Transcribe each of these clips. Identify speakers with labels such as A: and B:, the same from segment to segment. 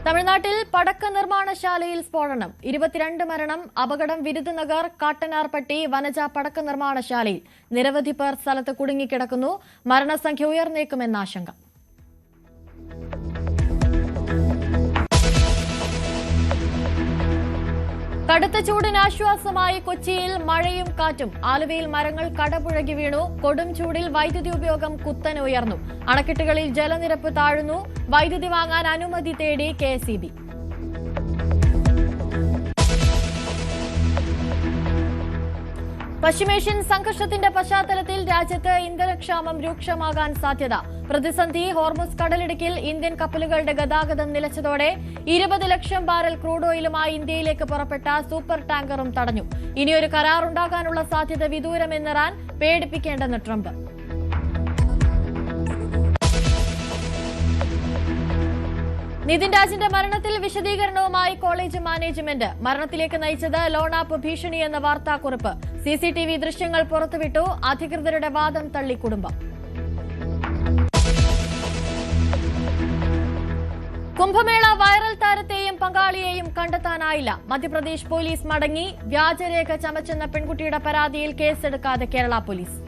A: തമിഴ്നാട്ടിൽ പടക്ക നിർമ്മാണശാലയിൽ സ്ഫോടനം 22 മരണം അപകടം വിരുദനഗർ കാട്ടനാർപട്ടി വനജ പടക്ക നിർമ്മാണശാലയിൽ നിരവധി പേർ സ്ഥലത്ത് കുടുങ്ങിക്കിടക്കുന്നു മരണസംഖ്യ ഉയർന്നേക്കുമെന്ന ആശങ്ക കടുത്ത ചൂടിന് ആശ്വാസമായി കൊച്ചിയിൽ മഴയും കാറ്റും ആലുവയിൽ മരങ്ങൾ കടപുഴകി വീണു കൊടും ചൂടിൽ വൈദ്യുതി ഉപയോഗം കുത്തനെ ഉയർന്നു അണക്കെട്ടുകളിൽ ജലനിരപ്പ് താഴുന്നു വൈദ്യുതി വാങ്ങാൻ അനുമതി തേടി കെഎസ്ഇബി പശ്ചിമേഷ്യൻ സംഘർഷത്തിന്റെ പശ്ചാത്തലത്തിൽ രാജ്യത്ത് ഇന്ധനക്ഷാമം രൂക്ഷമാകാൻ സാധ്യത പ്രതിസന്ധി ഹോർമുസ് കടലിടുക്കിൽ ഇന്ത്യൻ കപ്പലുകളുടെ ഗതാഗതം നിലച്ചതോടെ 20 ലക്ഷം ബാരൽ ക്രൂഡ് ഓയിലുമായി ഇന്ത്യയിലേക്ക് പുറപ്പെട്ട സൂപ്പർ ടാങ്കറും തടഞ്ഞു ഇനിയൊരു കരാറുണ്ടാകാനുള്ള സാധ്യത വിദൂരമെന്ന് ഇറാൻ പേടിപ്പിക്കേണ്ടെന്ന് ട്രംപ് നിതിൻ രാജിന്റെ മരണത്തിൽ വിശദീകരണവുമായി കോളേജ് മാനേജ്മെന്റ് മരണത്തിലേക്ക് നയിച്ചത് ലോൺ ആപ്പ് ഭീഷണിയെന്ന വാർത്താക്കുറിപ്പ് സിസിടിവി ദൃശ്യങ്ങൾ പുറത്തുവിട്ടു അധികൃതരുടെ വാദം തള്ളി കുടുംബം കുംഭമേള വൈറൽ താരത്തെയും പങ്കാളിയെയും കണ്ടെത്താനായില്ല മധ്യപ്രദേശ് പോലീസ് മടങ്ങി വ്യാജരേഖ ചമച്ചെന്ന പെൺകുട്ടിയുടെ പരാതിയിൽ കേസെടുക്കാതെ കേരള പോലീസ്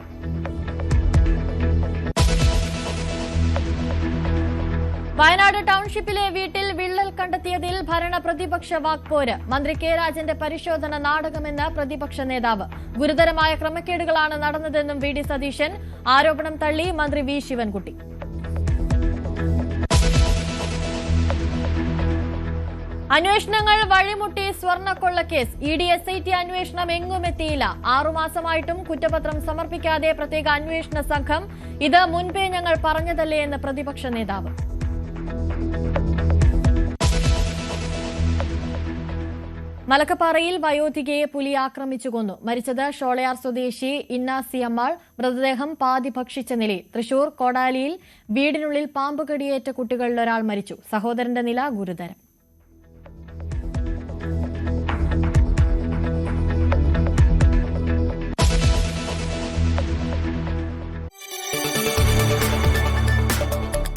A: വയനാട് ടൌൺഷിപ്പിലെ വീട്ടിൽ വിള്ളൽ കണ്ടെത്തിയതിൽ ഭരണ പ്രതിപക്ഷ വാക്പോര് മന്ത്രി കെ രാജന്റെ പരിശോധന നാടകമെന്ന് പ്രതിപക്ഷ നേതാവ് ഗുരുതരമായ ക്രമക്കേടുകളാണ് നടന്നതെന്നും വി ഡി സതീശൻ ആരോപണം തള്ളി മന്ത്രി വി ശിവൻകുട്ടി അന്വേഷണങ്ങൾ വഴിമുട്ടി സ്വർണ്ണക്കൊള്ളക്കേസ് ഇഡി എസ്ഐടി അന്വേഷണം എങ്ങുമെത്തിയില്ല 6 മാസമായിട്ടും കുറ്റപത്രം സമർപ്പിക്കാതെ പ്രത്യേക അന്വേഷണ സംഘം ഇത് മുൻപേ ഞങ്ങൾ പറഞ്ഞതല്ലേ എന്ന് പ്രതിപക്ഷ നേതാവ് മലക്കപ്പാറയിൽ വയോധികയെ പുലി ആക്രമിച്ചു കൊന്നു മരിച്ചത് ഷോളയാർ സ്വദേശി ഇന്നാസി അമ്മാൾ മൃതദേഹം പാതി ഭക്ഷിച്ച നിലയിൽ തൃശൂർ കോടാലിയിൽ വീടിനുള്ളിൽ പാമ്പ് കടിയേറ്റ കുട്ടികളിൽ ഒരാൾ മരിച്ചു സഹോദരന്റെ നില ഗുരുതരം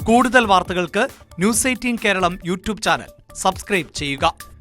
B: കൂടുതൽ വാർത്തകൾക്ക് news 18 Keralam YouTube channel subscribe ചെയ്യുക.